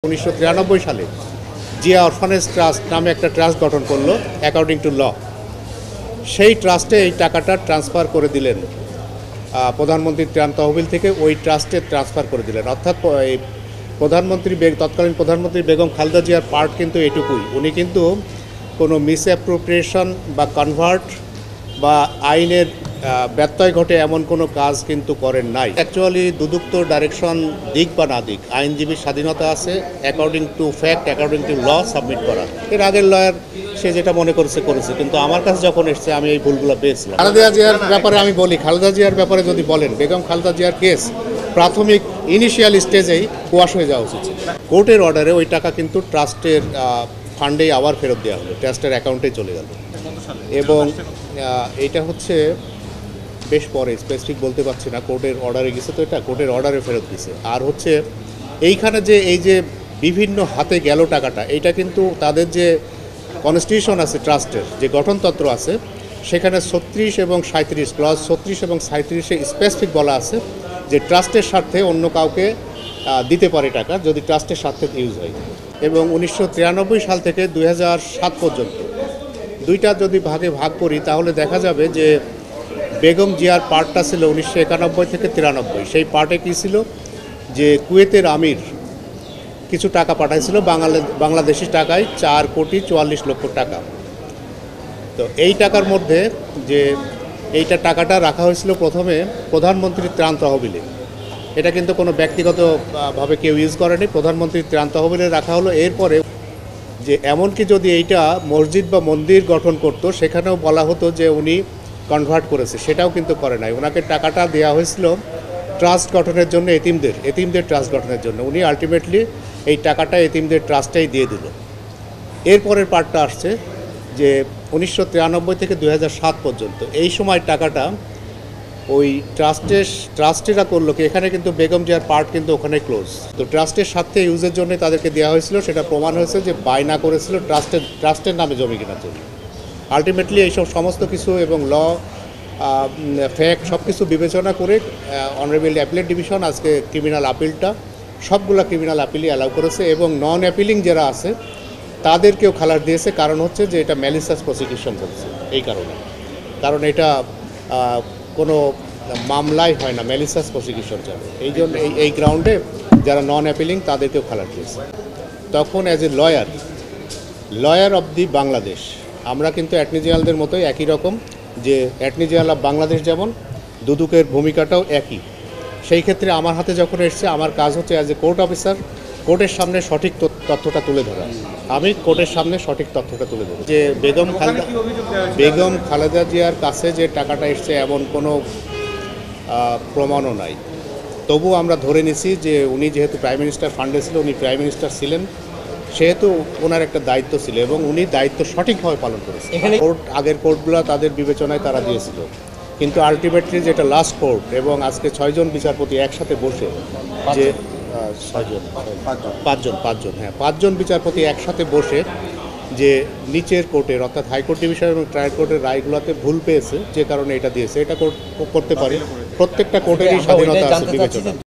1993 সালে Zia orphanage trust নামে একটা ট্রাস্ট গঠন করলো অ্যাকর্ডিং টু ল। সেই ট্রাস্টে এই টাকাটা ট্রান্সফার করে দিলেন, প্রধানমন্ত্রীর ত্রাণ তহবিল থেকে ওই ট্রাস্টে ট্রান্সফার করে দিলেন। অর্থাৎ এই তৎকালীন প্রধানমন্ত্রী বেগম খালেদা জিয়ার পার্ট কিন্তু এটুকুই, উনি কিন্তু কোনো মিসঅ্যাপ্রোপ্রিয়েশন বা কনভার্ট বা আইনের ব্যত্যয় ঘটে এমন কোনো কাজ কিন্তু করেন নাই। অ্যাকচুয়ালি দুদুক্ত ডাইরেকশন দিক বা না দিক, আইনজীবীর স্বাধীনতা আছে according to fact, according to law submit করা। এর আগের লয়ার সে যেটা মনে করেছে, কিন্তু আমার কাছে যখন এসছে আমি এই ভুলগুলো পেয়েছিলাম। খালেদা জিয়ার ব্যাপারে আমি বলি, খালেদা জিয়ার ব্যাপারে যদি বলেন, বেগম খালেদা জিয়ার কেস প্রাথমিক ইনিশিয়াল স্টেজেই কোয়াশ হয়ে যাওয়া উচিত। কোর্টের অর্ডারে ওই টাকা কিন্তু ট্রাস্টের ফান্ডেই আবার ফেরত দেওয়া হলো, ট্রাস্টের অ্যাকাউন্টেই চলে গেল। এবং এইটা হচ্ছে বেশ পরে, স্পেসিফিক বলতে পারছি না, কোর্টের অর্ডারে গেছে, তো এটা কোর্টের অর্ডারে ফেরত দিছে। আর হচ্ছে এইখানে যে এই যে বিভিন্ন হাতে গেল টাকাটা, এইটা কিন্তু তাদের যে কনস্টিটিউশন আছে, ট্রাস্টের যে গঠনতন্ত্র আছে, সেখানে 36 এবং 37 ক্লজ 36 এবং 37-এ স্পেসিফিক বলা আছে যে ট্রাস্টের স্বার্থে অন্য কাউকে দিতে পারে টাকা, যদি ট্রাস্টের স্বার্থে ইউজ হয়। এবং 1993 সাল থেকে 2007 পর্যন্ত দুইটা যদি ভাগে ভাগ করি, তাহলে দেখা যাবে যে বেগম জিয়ার পার্টটা ছিল 1991 থেকে 93। সেই পার্টে কী ছিল যে কুয়েতের আমির কিছু টাকা পাঠাইছিল বাংলাদেশি টাকায় 4,44,00,000 টাকা। তো এই টাকার মধ্যে যে টাকাটা রাখা হয়েছিল প্রথমে প্রধানমন্ত্রীর ত্রাণ তহবিলে। এটা কিন্তু কোনো ব্যক্তিগতভাবে কেউ ইউজ করেনি, প্রধানমন্ত্রীর ত্রাণ তহবিলে রাখা হলো। এরপরে যে এমনকি যদি এইটা মসজিদ বা মন্দির গঠন করতো, সেখানেও বলা হতো যে উনি কনভার্ট করেছে, সেটাও কিন্তু করে নাই। ওনাকে টাকাটা দেওয়া হয়েছিল ট্রাস্ট গঠনের জন্য, এতিমদের ট্রাস্ট গঠনের জন্য। উনি আলটিমেটলি এই টাকাটা এতিমদের ট্রাস্টেই দিয়ে দিল। এরপরের পার্টটা আসছে যে 1993 থেকে 2007 পর্যন্ত এই সময় টাকাটা ওই ট্রাস্টিরা করলো কি, এখানে কিন্তু বেগম জিয়ার পার্ট কিন্তু ওখানে ক্লোজ। তো ট্রাস্টের সাথে ইউজের জন্য তাদেরকে দেওয়া হয়েছিল, সেটা প্রমাণ হয়েছে যে বায়না করেছিল ট্রাস্টের নামে জমি কেনার জন্য। আলটিমেটলি এইসব সমস্ত কিছু এবং ল ফ্যাক্ট সব কিছু বিবেচনা করে অনারেবল অ্যাপিলেট ডিভিশন আজকে ক্রিমিনাল আপিলটা সবগুলো ক্রিমিনাল আপিলই অ্যালাউ করেছে, এবং নন অ্যাপিলিং যারা আছে তাদেরকেও খালাস দিয়েছে। কারণ হচ্ছে যে এটা ম্যালিশিয়াস প্রসিকিউশন করছে, এই কারণ এটা কোনো মামলাই হয় না, ম্যালিশিয়াস প্রসিকিউশন চলে। এই জন্য এই গ্রাউন্ডে যারা নন অ্যাপিলিং তাদেরকেও খালাস দিয়েছে। তখন as a lawyer of the Bangladesh, আমরা কিন্তু অ্যাটর্নি জেনারেলদের মতোই একই রকম, যে অ্যাটর্নি জেনারেল অব বাংলাদেশ যেমন, দুদকের ভূমিকাটাও একই। সেই ক্ষেত্রে আমার হাতে যখন এসছে, আমার কাজ হচ্ছে অ্যাজ এ কোর্ট অফিসার কোর্টের সামনে সঠিক তথ্যটা তুলে ধরা। আমি কোর্টের সামনে সঠিক তথ্যটা তুলে ধরি যে বেগম খালেদা জিয়ার কাছে যে টাকাটা এসছে এমন কোনো প্রমাণও নাই। তবু আমরা ধরে নিছি যে উনি যেহেতু প্রাইম মিনিস্টার ফান্ডে ছিল, উনি প্রাইম মিনিস্টার ছিলেন, সেহেতু ওনার একটা দায়িত্ব ছিল এবং উনি দায়িত্ব সঠিকভাবে পালন করেছে। এখানে আগের কোর্টগুলো তাদের বিবেচনায় তারা দিয়েছিল, কিন্তু আলটিমেটলি যেটা লাস্ট কোর্ট, এবং আজকে 6 জন বিচারপতি একসাথে বসে, যে 5 জন বিচারপতি একসাথে বসে যে নিচের কোর্টের অর্থাৎ হাইকোর্ট ডিভিশন এবং ট্রায়াল কোর্টের রায়গুলোতে ভুল পেয়েছে, যে কারণে এটা দিয়েছে। এটা করতে পারে, প্রত্যেকটা কোর্টেরই স্বাধীনতা আছে বিবেচনা।